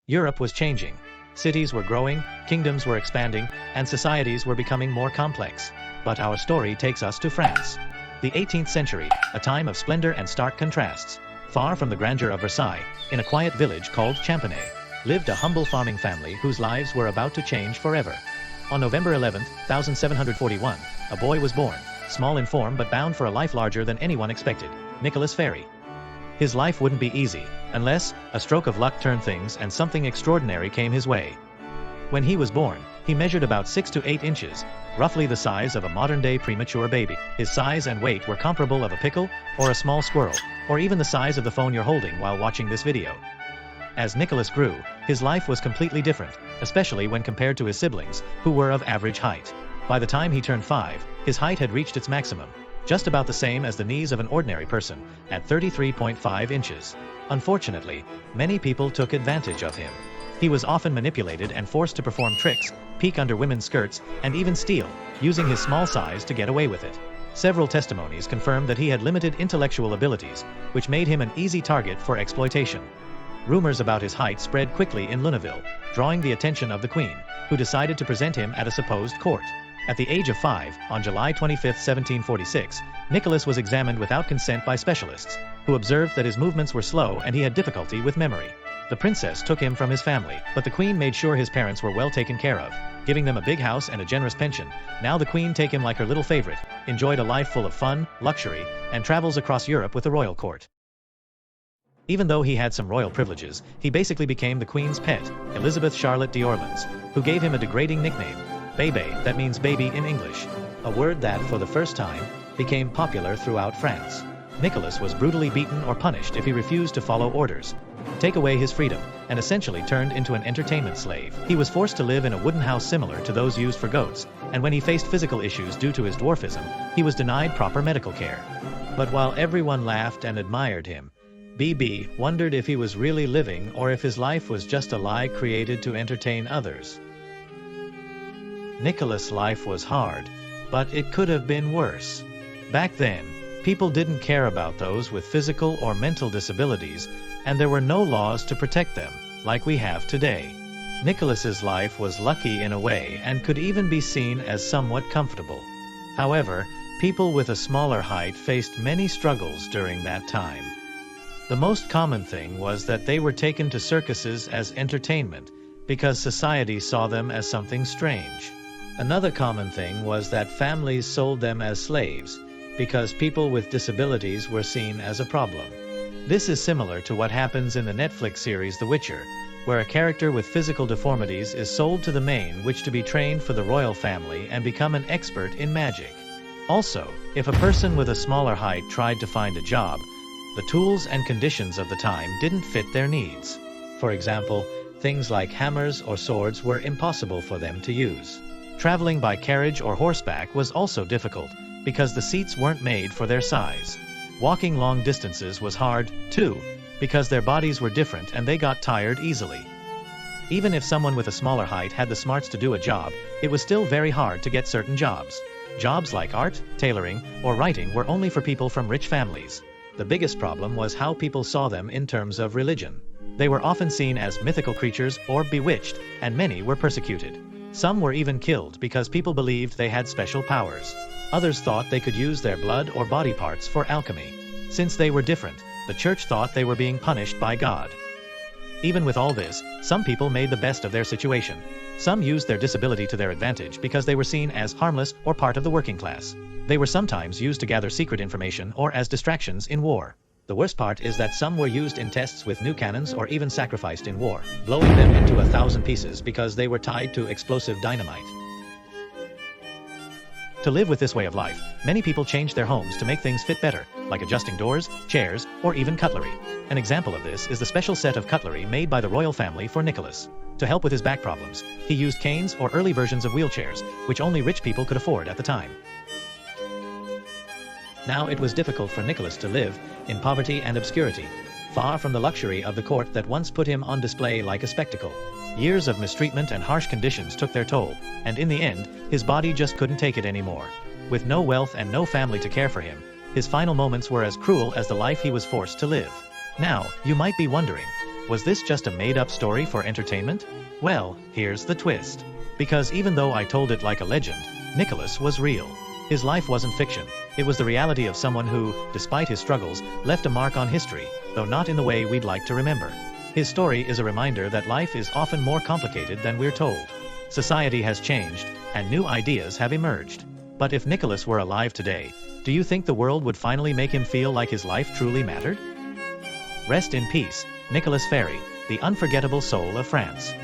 Europe was changing. Cities were growing, kingdoms were expanding, and societies were becoming more complex. But our story takes us to France. The 18th century, a time of splendor and stark contrasts. Far from the grandeur of Versailles, in a quiet village called Champagny, lived a humble farming family whose lives were about to change forever. On November 11, 1741, a boy was born, small in form but bound for a life larger than anyone expected, Nicolas Ferry. His life wouldn't be easy, unless a stroke of luck turned things and something extraordinary came his way. When he was born, he measured about 6 to 8 inches, roughly the size of a modern-day premature baby. His size and weight were comparable of a pickle, or a small squirrel, or even the size of the phone you're holding while watching this video. As Nicolas grew, his life was completely different, especially when compared to his siblings, who were of average height. By the time he turned 5, his height had reached its maximum, just about the same as the knees of an ordinary person, at 33.5 inches. Unfortunately, many people took advantage of him. He was often manipulated and forced to perform tricks, peek under women's skirts, and even steal, using his small size to get away with it. Several testimonies confirmed that he had limited intellectual abilities, which made him an easy target for exploitation. Rumors about his height spread quickly in Luneville, drawing the attention of the Queen, who decided to present him at a supposed court. At the age of 5, on July 25, 1746, Nicolas was examined without consent by specialists, who observed that his movements were slow and he had difficulty with memory. The princess took him from his family, but the Queen made sure his parents were well taken care of, giving them a big house and a generous pension. Now the Queen take him like her little favorite, enjoyed a life full of fun, luxury, and travels across Europe with the royal court. Even though he had some royal privileges, he basically became the Queen's pet, Elizabeth Charlotte d'Orleans, who gave him a degrading nickname, Bébé, that means baby in English, a word that, for the first time, became popular throughout France. Nicolas was brutally beaten or punished if he refused to follow orders, take away his freedom, and essentially turned into an entertainment slave. He was forced to live in a wooden house similar to those used for goats, and when he faced physical issues due to his dwarfism, he was denied proper medical care. But while everyone laughed and admired him, Bébé wondered if he was really living or if his life was just a lie created to entertain others. Nicolas' life was hard, but it could have been worse. Back then, people didn't care about those with physical or mental disabilities, and there were no laws to protect them, like we have today. Nicolas's life was lucky in a way and could even be seen as somewhat comfortable. However, people with a smaller height faced many struggles during that time. The most common thing was that they were taken to circuses as entertainment, because society saw them as something strange. Another common thing was that families sold them as slaves, because people with disabilities were seen as a problem. This is similar to what happens in the Netflix series The Witcher, where a character with physical deformities is sold to the main witch to be trained for the royal family and become an expert in magic. Also, if a person with a smaller height tried to find a job, the tools and conditions of the time didn't fit their needs. For example, things like hammers or swords were impossible for them to use. Traveling by carriage or horseback was also difficult, because the seats weren't made for their size. Walking long distances was hard, too, because their bodies were different and they got tired easily. Even if someone with a smaller height had the smarts to do a job, it was still very hard to get certain jobs. Jobs like art, tailoring, or writing were only for people from rich families. The biggest problem was how people saw them in terms of religion. They were often seen as mythical creatures or bewitched, and many were persecuted. Some were even killed because people believed they had special powers. Others thought they could use their blood or body parts for alchemy. Since they were different, the church thought they were being punished by God. Even with all this, some people made the best of their situation. Some used their disability to their advantage because they were seen as harmless or part of the working class. They were sometimes used to gather secret information or as distractions in war. The worst part is that some were used in tests with new cannons or even sacrificed in war, blowing them into 1,000 pieces because they were tied to explosive dynamite. To live with this way of life, many people changed their homes to make things fit better, like adjusting doors, chairs, or even cutlery. An example of this is the special set of cutlery made by the royal family for Nicolas. To help with his back problems, he used canes or early versions of wheelchairs, which only rich people could afford at the time. Now it was difficult for Nicolas to live in poverty and obscurity, far from the luxury of the court that once put him on display like a spectacle. Years of mistreatment and harsh conditions took their toll, and in the end, his body just couldn't take it anymore. With no wealth and no family to care for him, his final moments were as cruel as the life he was forced to live. Now, you might be wondering, Was this just a made-up story for entertainment? Well, here's the twist. Because even though I told it like a legend, Nicholas was real. His life wasn't fiction. It was the reality of someone who, despite his struggles, left a mark on history, though not in the way we'd like to remember. His story is a reminder that life is often more complicated than we're told. Society has changed, and new ideas have emerged. But if Nicholas were alive today, do you think the world would finally make him feel like his life truly mattered? Rest in peace, Nicolas Ferry, the unforgettable soul of France.